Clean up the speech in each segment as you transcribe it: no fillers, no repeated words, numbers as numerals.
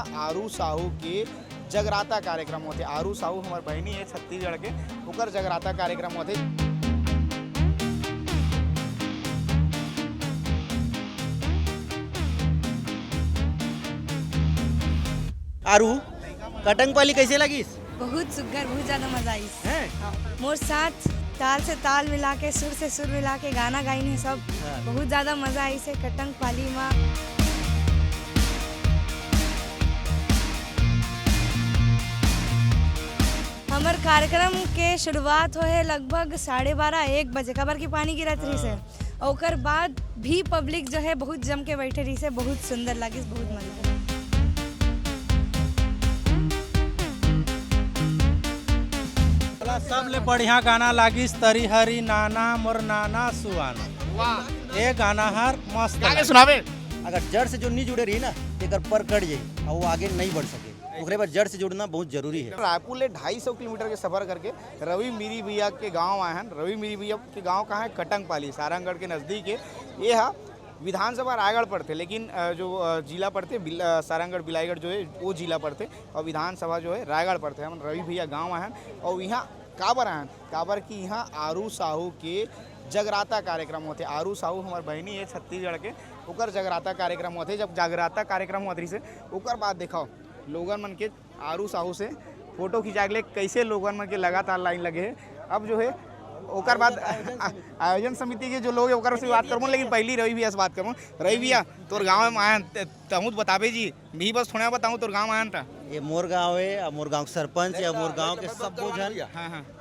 यहाँ आरू साहू के जगराता कार्यक्रम होते। आरू साहू हमार बहनी है छत्तीसगढ़ के, ओकर जगराता कार्यक्रम होते। आरू कटंगपाली कैसे लगी? बहुत सुग्घर, बहुत ज़्यादा मजा आई। हैं? मोर साथ ताल से ताल मिला के सुर से सुर मिला के गाना गाइन है सब। बहुत ज़्यादा मजा आई से कटंगपाली माँ। हमार कार्यक्रम के शुरुआत हो है लगभग 12:30-1 बजे, खबर की पानी गिरत रही से। और बाद भी पब्लिक जो है बहुत जम के बैठे रही से, बहुत सुंदर लगी, बहुत मजा आई। सबले बढ़िया गाना लागिस तरी हरी नाना मोर नाना सुहाना। वाह, ये गाना हर मस्त गा के लागिस। सुनावे। अगर जड़ से जो नहीं जुड़े रही ना एक पर कट जाये और वो आगे नहीं बढ़ सके, ओकरे बाद जड़ से जुड़ना बहुत जरूरी है। रायपुर ले 250 किलोमीटर के सफर करके रवि मीरी भैया के गांव आए हैं। रवि मीरी भैया के गांव कहाँ है? कटंगपाली, सारंगगढ़ के नज़दीक है। ये है विधानसभा रायगढ़ पड़ते, लेकिन जो जिला पड़ते सारंगगढ़ बिलाईगढ़ जो है वो जिला पड़ते, और विधानसभा जो है रायगढ़ पड़ते। हम रवि भैया गाँव आए हैं और यहाँ काबर आए हैं, काबर की यहाँ आरू साहू के जगराता कार्यक्रम होते। आरू साहू हमार बहनी है छत्तीसगढ़ के, ओकर जगराता कार्यक्रम होते। जब जगराता कार्यक्रम होते से ओकर बाद देखो लोगन मन के आरू साहू से फोटो खिंचा के लिए कैसे लोगन मन के लगातार लाइन लगे है। अब जो है ओकर बाद आयोजन समिति के जो लोग है ओकर से बात करूँ, लेकिन पहली रवि भैया से बात करूँ। रवि भैया तोर गाँव में आया तहूँ बताबे जी, मी बस थोड़ा बताऊँ तोर गाँव आया था। ये मोर गाँव है और मोर गाँव के सरपंच या मोर गाँव के सब जन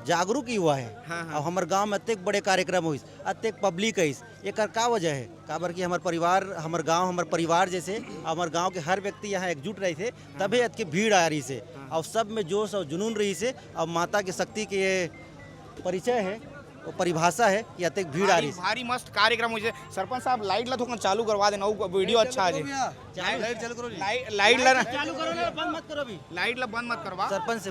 जागरूक युवा है। और हमारे गाँव में अत्येक बड़े कार्यक्रम हुई, अत्येक पब्लिक है। एक का वजह है काबर की हमारे परिवार, हमारे गाँव, हमारे परिवार जैसे हमारे गाँव के हर व्यक्ति यहाँ एकजुट रहे थे, तभी अतके भीड़ आ रही से और सब में जोश और जुनून रही से। और माता की शक्ति के ये परिचय है, वो परिभाषा है कि अत्येक भीड़ आ रही है। भारी मस्त कार्यक्रम हुई। सरपंच साहब लाइट ला थोड़ा चालू करवा देना, वीडियो अच्छा आ जाए। लाइट चालू करो, लाइट ला चालू करो ना, बंद मत करो अभी। लाइट ला बंद मत करवा। सरपंच से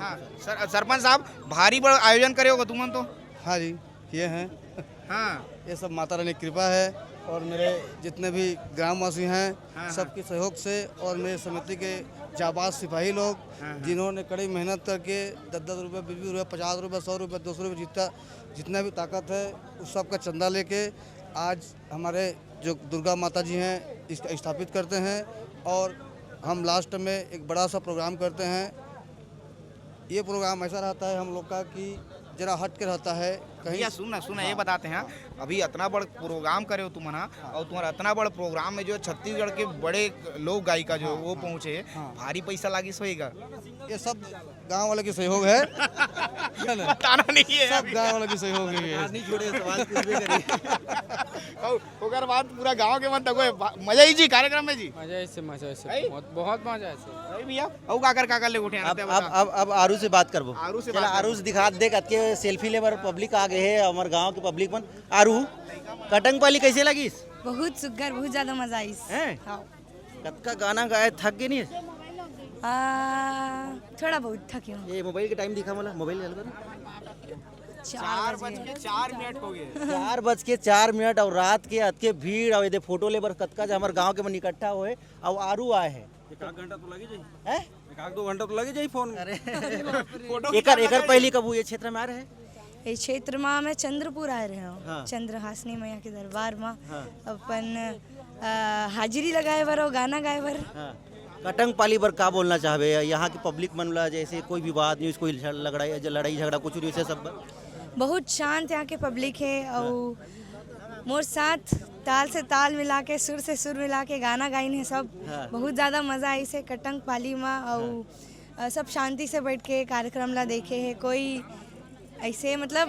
सरपंच साहब भारी बड़ा आयोजन करे होगा तुमन तो। हाँ जी, ये हैं। हाँ, ये सब माता रानी की कृपा है और मेरे जितने भी ग्रामवासी हैं सबके सहयोग से, और मेरे समिति के जाबाज सिपाही लोग जिन्होंने कड़ी मेहनत करके 10-10 रुपये, 20 रुपये, 50 रुपये, 100 रुपये, 200 रुपये, जितना भी ताकत है उस सब का चंदा लेके आज हमारे जो दुर्गा माता जी हैं इसका स्थापित करते हैं। और हम लास्ट में एक बड़ा सा प्रोग्राम करते हैं। ये प्रोग्राम ऐसा रहता है हम लोग का कि जरा हट के रहता है कहीं। भैया सुनना ये बताते हैं, अभी इतना बड़ा प्रोग्राम करे हो तुम ना, और तुम्हारा इतना बड़ा प्रोग्राम में जो छत्तीसगढ़ के बड़े लोग गायिका जो वो पहुँचे, भारी पैसा लागी सोएगा। ये सब गांव वाले की सहयोग है। बताना नहीं है, सब गांव वाले की सहयोग है ये। नहीं छोड़े सवाल पूछबे करी। ओकर बाद पूरा गांव के मन तक मजा ही जी कार्यक्रम में जी। मजा ऐसे बहुत मजा ऐसे। अरे भैया औ काकर ले उठे अब आरू से बात करबो। आरू से चला बात आरू से दिखा दे के सेल्फी ले बार पब्लिक आ गए है, हमारे गांव के पब्लिक मन। आरू कटंगपाली कैसे लगी? बहुत सुग्घर, बहुत ज़्यादा मजा आई। हैं? हाँ। कतका गाना गाए थक गए नहीं? थोड़ा बहुत थकी हूँ। ये मोबाइल के टाइम दिखा मला, मोबाइल चालू कर। 4:04 हो गए। 4:04 और रात के अतके भीड़ और ये फोटो ले बर कतका जो हमारे गांव के मन इकट्ठा हुए और आरू आए हैं। एक घंटा तो लगी जाई, हैं? 1-2 घंटा तो लगी जाई फोन। अरे एकर पहली कब ये क्षेत्र में आ रहे हैं? ये क्षेत्र में मैं चंद्रपुर आ रहे हूँ। हाँ। चंद्रहासिनी मैया के दरबार में हाँ। अपन हाजिरी लगाए बर और गाना गाए बर। हाँ। कटंगपाली पर का बोलना चाहबे? यहाँ की पब्लिक मन ला जैसे कोई विवाद नहीं, कोई लड़ाई झगड़ा कुछ नहीं, सब बहुत शांत यहाँ के पब्लिक है। और मोर साथ ताल से ताल मिला के सुर से सुर मिला के गाना गाइन है सब। बहुत ज़्यादा मज़ा आई से कटंगपाली में। और सब शांति से बैठ के कार्यक्रम ला देखे है, कोई ऐसे मतलब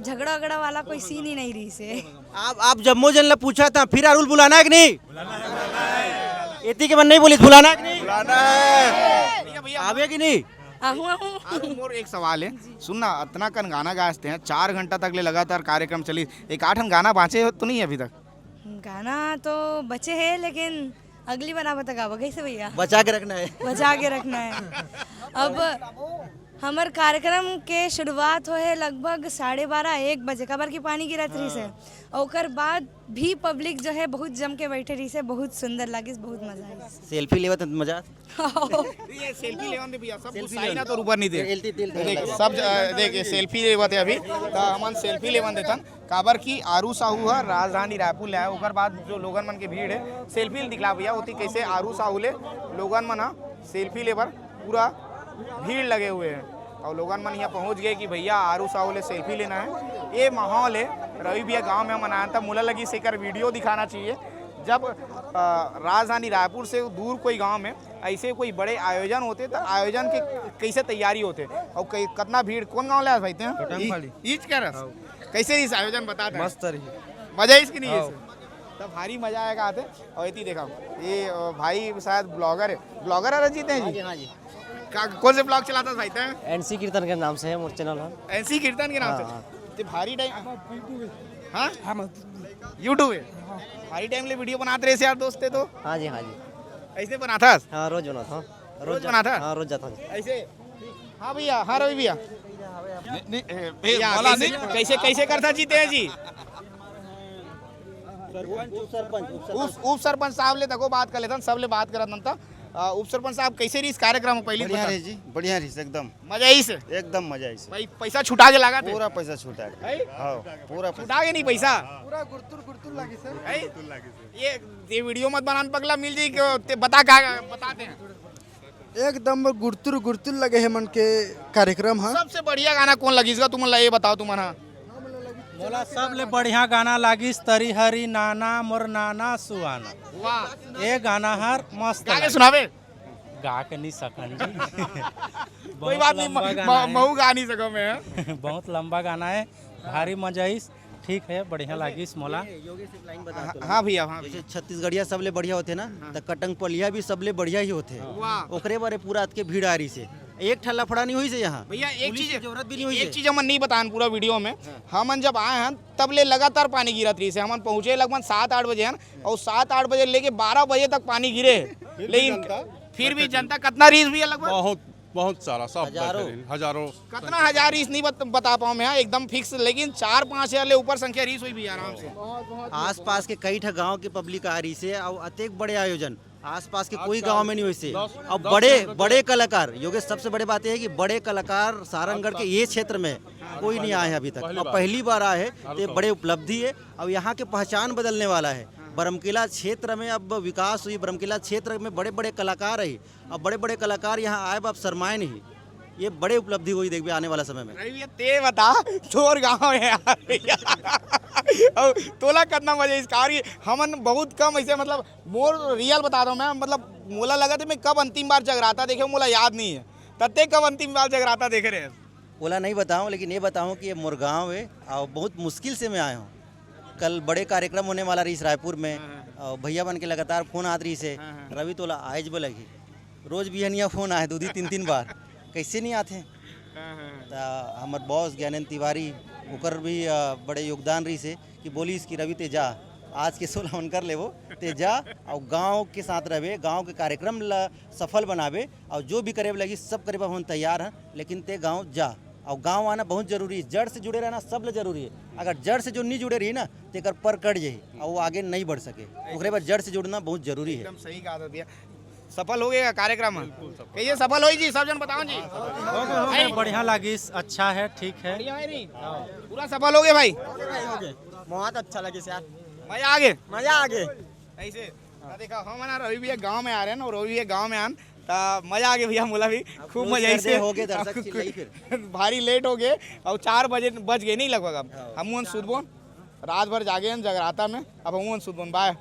झगड़ा वगड़ा वाला कोई सीन ही नहीं रही से। आप जम्मू जन ला पूछा था, फिर अरुल बुलाना है कि नहीं? इतनी के मन नहीं बोली, बुलाना है कि नहीं? बुलाना है। आवे कि नहीं? मोर एक सवाल है, सुनना इतना कन गाना गाते हैं, 4 घंटा तक ले लगातार कार्यक्रम चली, एक 8 गाना बाँचे तो नहीं है अभी तक? गाना तो बचे है, लेकिन अगली बार आप तक आवा कैसे भैया? बचा के रखना है। बचा के रखना है। अब हमार कार्यक्रम के शुरुआत हो है लगभग 12:30-1 बजे कबर की पानी गिरत रही से और ओकर बाद भी पब्लिक जो है बहुत जम के बैठे रही से, बहुत सुंदर लगी, बहुत मजा आई। सेल्फी लेवत मजा ये सेल्फी लेवन दे भैया सब गुस्साई ना तो ऊपर नहीं दे देख सेल्फी सब देख सेल्फी लेवत है अभी तो हमन सेल्फी लेवन देथन काबर की आरू साहू है राजधानी रायपुर ले आए ओकर बाद जो लोगन मन के भीड़ है सेल्फी दिखला भैया होती कैसे आरू साहू ले लोगन मन हा सेल्फी लेबर पूरा भीड़ लगे हुए हैं और लोगन मन यहाँ पहुँच गए कि भैया आरू साहू ले सेल्फी लेना है। ये माहौल है रवि भैया गांव में मनाया था, मुला लगी से कर वीडियो दिखाना चाहिए जब राजधानी रायपुर से दूर कोई गांव में ऐसे कोई बड़े आयोजन होते तो आयोजन के कैसे तैयारी होते और कितना भीड़ कौन गांव ले भाई ईच कह रहा कैसे इस आयोजन बता मस्त रही मजा इसकी नहीं है तब भारी मजा आएगा आते और इतनी देखा ये भाई शायद ब्लॉगर है रजीत हैं जी। हाँ जी कौन से ब्लॉग चलाता भाई थे एनसी कीर्तन के नाम से है मोर चैनल है। एनसी कीर्तन के नाम से ते भारी टाइम हाँ यूट्यूब है भारी टाइम ले वीडियो बनाते रहे यार दोस्त थे तो हाँ जी ऐसे बनाता हाँ रोज बना था रोज बनाता हाँ रोज जाता था ऐसे हाँ भैया हाँ रवि भैया कैसे कैसे करता जीते हैं जी उप सरपंच साहब ले तको बात कर लेता सब ले बात करत नंता उप सरपंच साहब कैसे रही इस कार्यक्रम पहले बढ़िया रही जी, बढ़िया रही एकदम मजा आई से एकदम मजा आई से। भाई पैसा छुटा के लगा पूरा पैसा छूटा है है? हाँ पूरा पैसा छुटा के नहीं पैसा पूरा गुर्तुर लगी सर। है? ये वीडियो मत बनाने पगला मिल जाए कि बता क्या बताते हैं एकदम गुर्तुर लगे है मन के कार्यक्रम है। सबसे बढ़िया गाना कौन लगी इसका तुम ये बताओ तुम्हारा मोला सबले बढ़िया गाना लागिस तरी हरी नाना मोर नाना सुहाना। वाह ये गाना हर मस्त गा के लागिस। सुनावे गा के नहीं सकन जी कोई बात नहीं महू गा नहीं सको मैं बहुत लंबा गाना है, भारी मजा आइस, ठीक है, बढ़िया लागिस मोला। हाँ भैया हाँ जैसे छत्तीसगढ़िया सबले बढ़िया होते ना तो कटंग पलिया भी सबले बढ़िया ही होते वाह ओकरे बारे पूरा के भीड़ आ रही से एक ठल्ला फड़ा नहीं हुई से यहाँ भैया एक चीज जरूरत भी नहीं हुई एक चीज हमन नहीं बतान पूरा वीडियो में हमन जब आए हैं तब ले लगातार पानी गिरत रही से हमन पहुंचे लगभग 7-8 बजे हैं और 7-8 बजे लेके 12 बजे तक पानी गिरे लेकिन फिर भी जनता कितना रीस भी है लगभग बहुत सारा सब हजारों। हजारों कितना हजार रीस नहीं बता पाऊँ मैं एकदम फिक्स लेकिन 4-5 हजार ले ऊपर संख्या रीस हुई भी आराम से आस पास के कई ठा गाँव के पब्लिक आ रही से और अतेक बड़े आयोजन आस पास के कोई गांव में नहीं हुई से और बड़े कलाकार योगेश सबसे बड़े बात यह है कि बड़े कलाकार सारंगढ़ के ये क्षेत्र में कोई नहीं आए हैं अभी तक और पहली बार आए हैं तो ये बड़े उपलब्धि है और यहाँ के पहचान बदलने वाला है। बरमकिला क्षेत्र में अब विकास हुई, बरमकिला क्षेत्र में बड़े बड़े कलाकार है अब बड़े बड़े कलाकार यहाँ आए अब शर्माए नहीं, ये बड़े उपलब्धि हुई देखिए आने वाला समय में। रवि ते बता तोर गाँव है और तोला कितना मजा इस कार्य हमन बहुत कम ऐसे मतलब मोर रियल बता रहा हूँ मैं मतलब मोला लगा था मैं कब अंतिम बार जगराता देखे मोला याद नहीं है तत्ते कब अंतिम बार जगराता देख रहे हैं ओला नहीं बताऊं लेकिन ये बताऊं कि ये मुरगांव है और बहुत मुश्किल से मैं आया हूँ। कल बड़े कार्यक्रम होने वाला रही रायपुर में और भैया बन के लगातार फोन आत रही से रवि तोला आयज बोलगी रोज बिहनिया फोन आए 2-3 बार कैसे नहीं आते हमारे बॉस ज्ञानेंद्र तिवारी ओकर भी बड़े योगदान रही से कि बोली इसकी रवि ते जा आज के 16 मन कर ले वो ते जा और गांव के साथ रहे गांव के कार्यक्रम सफल बनावे और जो भी करे लगी सब करे हम तैयार हैं लेकिन ते गांव जा और गांव आना बहुत जरूरी है, जड़ से जुड़े रहना सब ले जरूरी है। अगर जड़ से जो नहीं जुड़े रही ना तो एक पर कट जाही और वो आगे नहीं बढ़ सके ओकरे बाद जड़ से जुड़ना बहुत जरूरी है। एकदम सही कहा भैया सफल हो गया कार्यक्रम कैसे सफल हो जी सब जन बताओ जी हो गए, बढ़िया लागिस, अच्छा है, ठीक है, बढ़िया है नहीं पूरा सफल हो गए भाई बहुत अच्छा लगे यार, मजा आ गए ऐसे ऐसे देखा हम ना रवि भैया गांव में आ रहे हैं ना रवि भैया गांव में आन मजा आ गया भैया मोला भी खूब मजा ऐसे हो गए दर्शक चिल्लाई फिर भारी लेट हो गए और 4 बजे बज गए नहीं लगभग अब हम सुदबोन रात भर जागे जगराता में अब हम सुदबोन बाय।